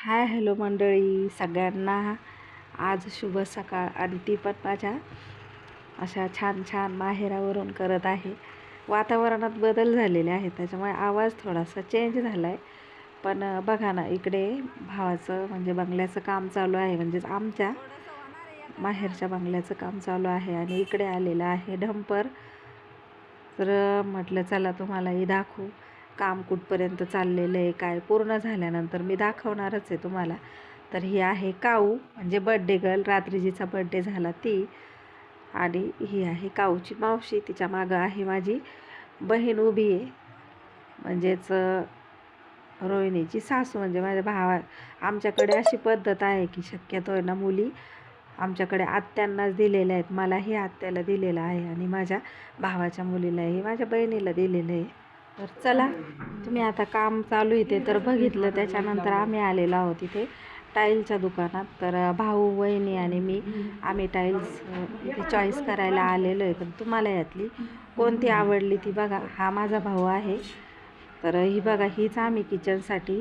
Hi hello मंडळी सगळ्यांना. आज शुभ सकाळ आणि ती पण माझ्या अशा छान छान माहेरावरून करत आहे. वातावरणात बदल झालेले आहेत त्याच्यामुळे आवाज थोडासा चेंज झाला आहे. पण बघा ना, इकडे भावाचं म्हणजे बंगल्याचं काम चालू आहे, म्हणजेच आमच्या माहेरच्या बंगल्याचं काम चालू आहे आणि इकडे आलेलं आहे डंपर. तर म्हटलं चला तुम्हालाही दाखवू काम कुठपर्यंत चाललेलं आहे, काय पूर्ण झाल्यानंतर मी दाखवणारच आहे तुम्हाला. तर ही आहे काऊ, म्हणजे बड्डे गर्ल, रात्री जिचा बड्डे झाला ती. आणि ही आहे काऊची मावशी, तिच्या मागं आहे माझी बहीण उभी आहे, म्हणजेच रोहिणीची सासू, म्हणजे माझ्या भावा. आमच्याकडे अशी पद्धत आहे की शक्यतो आहे ना मुली आमच्याकडे आत्यांनाच दिलेल्या आहेत. मलाही आत्याला दिलेलं आहे आणि माझ्या भावाच्या मुलीलाही माझ्या बहिणीला दिलेलं आहे. तर चला, तुम्ही आता काम चालू इथे तर बघितलं. त्याच्यानंतर आम्ही आलेलो आहोत इथे टाईलच्या दुकानात. तर भाऊ, वहिनी आणि मी आम्ही टाईल्स इथे चॉईस करायला आलेलो आहे. तर तुम्हाला यातली कोणती आवडली ती बघा. हा माझा भाऊ आहे. तर ही बघा, हीच आम्ही किचनसाठी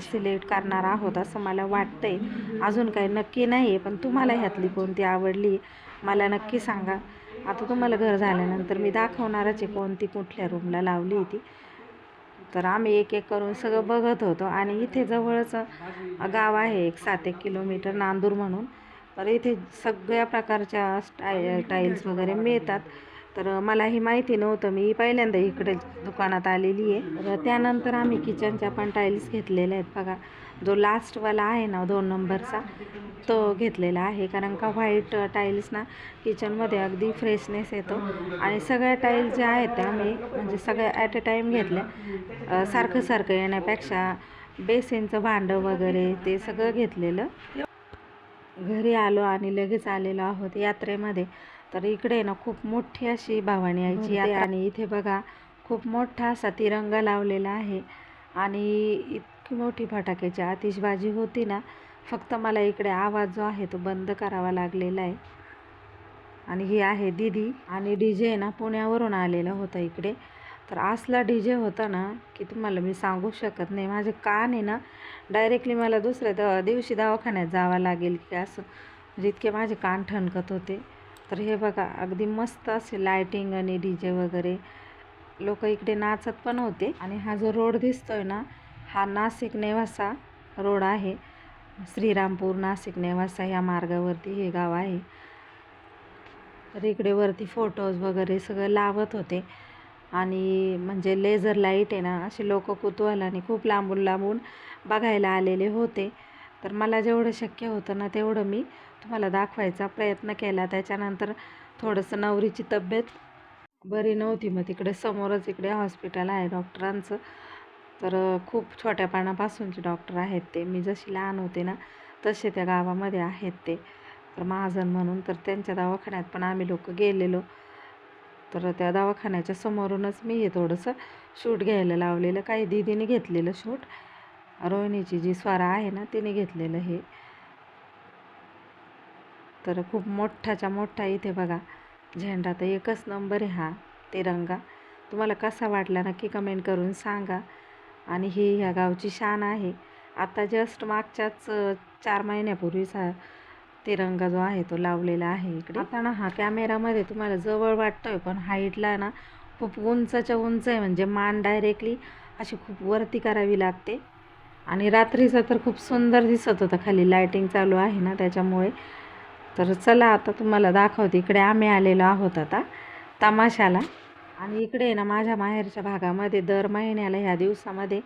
सिलेक्ट करणार आहोत असं मला वाटतंय. अजून काही नक्की नाही आहे, पण तुम्हाला ह्यातली कोणती आवडली मला नक्की सांगा. आता तुम्हाला घर झाल्यानंतर मी दाखवणारच आहे कोणती कुठल्या रूमला लावली ती. तर आम्ही एक एक करून सगळं बघत होतो. आणि इथे जवळच गाव आहे एक 7-1 किलोमीटर, नांदूर म्हणून. तर इथे सगळ्या प्रकारच्या टाईल्स वगैरे मिळतात. तर मलाही माहिती नव्हतं, मी पहिल्यांदा इकडे दुकानात आलेली आहे. तर त्यानंतर आम्ही किचनच्या पण टाईल्स घेतलेल्या आहेत बघा. जो लास्टवाला आहे ना 2 नंबरचा, तो घेतलेला आहे. कारण का व्हाईट टाईल्स ना किचनमध्ये अगदी फ्रेशनेस येतो. आणि सगळ्या टाईल्स ज्या आहेत त्या आम्ही म्हणजे सगळ्या ॲट अ टाईम घेतल्या, सारखं सारखं येण्यापेक्षा. बेसिनचं भांडं वगैरे ते सगळं घेतलेलं. घरी आलो आणि लगेच आलेलो आहोत यात्रेमध्ये. तर इकडे ना खूप मोठी अशी भवानी आईची यात्रा. आणि इथे बघा खूप मोठा असा तिरंगा लावलेला आहे. आणि इतकी मोठी फटाक्याची आतिषबाजी होती ना, फक्त मला इकडे आवाज जो आहे तो बंद करावा लागलेला आहे. आणि ही आहे दीदी. आणि डी जे ना पुण्यावरून आलेला होता इकडे. तर असला डी जे होता ना की तुम्हाला मी सांगू शकत नाही. माझे कान आहे ना डायरेक्टली मला दुसऱ्या दिवशी दवाखान्यात जावं लागेल की असं, म्हणजे इतके माझे कान ठणकत होते. तर हे बघा अगदी मस्त असे लायटिंग आणि डी जे वगैरे, लोक इकडे नाचत पण होते. आणि हा जो रोड दिसतोय ना, हा नाशिक नेवासा रोड आहे. श्रीरामपूर नाशिक नेवासा या मार्गावरती हे गाव आहे. तर इकडे वरती फोटोज वगैरे सगळं लावत होते. आणि म्हणजे लेझर लाईट आहे ना, असे लोक कुतूहलाने खूप लांबून लांबून बघायला आलेले होते. तर मला जेवढं शक्य होतं ना तेवढं मी तुम्हाला दाखवायचा प्रयत्न केला. त्याच्यानंतर थोडंसं नवरीची तब्येत बरी नव्हती, मग तिकडे समोरच इकडे हॉस्पिटल आहे डॉक्टरांचं. तर खूप छोट्यापणापासूनचे डॉक्टर आहेत ते. मी जशी लहान होते ना तसे त्या गावामध्ये आहेत ते. तर महाजन म्हणून, तर त्यांच्या दवाखान्यात पण आम्ही लोक गेलेलो. तर त्या दवाखान्याच्या समोरूनच मी हे थोडंसं शूट घ्यायला लावलेलं. काही दीदीने घेतलेलं शूट, रोहिणीची जी स्वरा आहे ना तिने घेतलेलं हे. तर खूप मोठाच्या मोठा इथे बघा झेंडा, तर एकच नंबर आहे हा तिरंगा. तुम्हाला कसा वाटला नक्की कमेंट करून सांगा. आणि ही ह्या गावची शान आहे. आता जस्ट मागच्याच 4 महिन्यापूर्वीचा तिरंगा जो आहे तो लावलेला आहे इकडे. आता ना हा कॅमेरामध्ये तुम्हाला जवळ वाटतोय, पण हाईटला ना खूप उंचच्या उंच आहे, म्हणजे मान डायरेक्टली अशी खूप वरती करावी लागते. आणि रात्रीचा तर खूप सुंदर दिसत होता, खाली लाईटिंग चालू आहे ना त्याच्यामुळे. तर चला आता तुम्हाला दाखवते. इकडे आम्ही आलेलो आहोत आता तमाशाला. आणि इकडे ना माझ्या माहेरच्या भागामध्ये दर महिन्याला ह्या दिवसामध्ये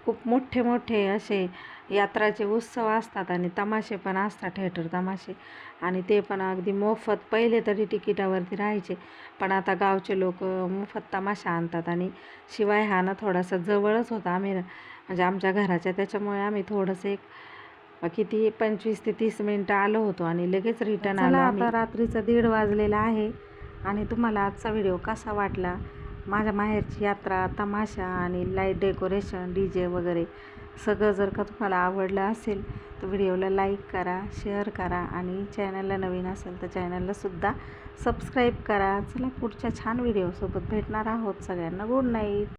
खूप मोठे मोठे असे यात्राचे उत्सव असतात आणि तमाशे पण असतात, थिएटर तमाशे. आणि ते पण अगदी मोफत. पहिले तरी तिकिटावरती राहायचे, पण आता गावचे लोक मोफत तमाशा आणतात. आणि शिवाय हा ना थोडासा जवळच होता आम्ही म्हणजे आमच्या घराच्या, त्याच्यामुळे आम्ही थोडंसं एक किती 25 ते 30 मिनटं आलो होतो आणि लगेच रिटर्न आलो. आता रात्रीचं 1:30 वाजलेला आहे. आणि तुम्हाला आजचा व्हिडिओ कसा वाटला, माझ्या माहेरची यात्रा, तमाशा आणि लाईट डेकोरेशन, डी जे वगैरे सगळं जर का तुम्हाला आवडलं असेल तर व्हिडिओला लाईक करा, शेअर करा. आणि चॅनलला नवीन असेल तर चॅनललासुद्धा सबस्क्राईब करा. चला पुढच्या छान व्हिडिओसोबत भेटणार आहोत. सगळ्यांना गुड नाईट.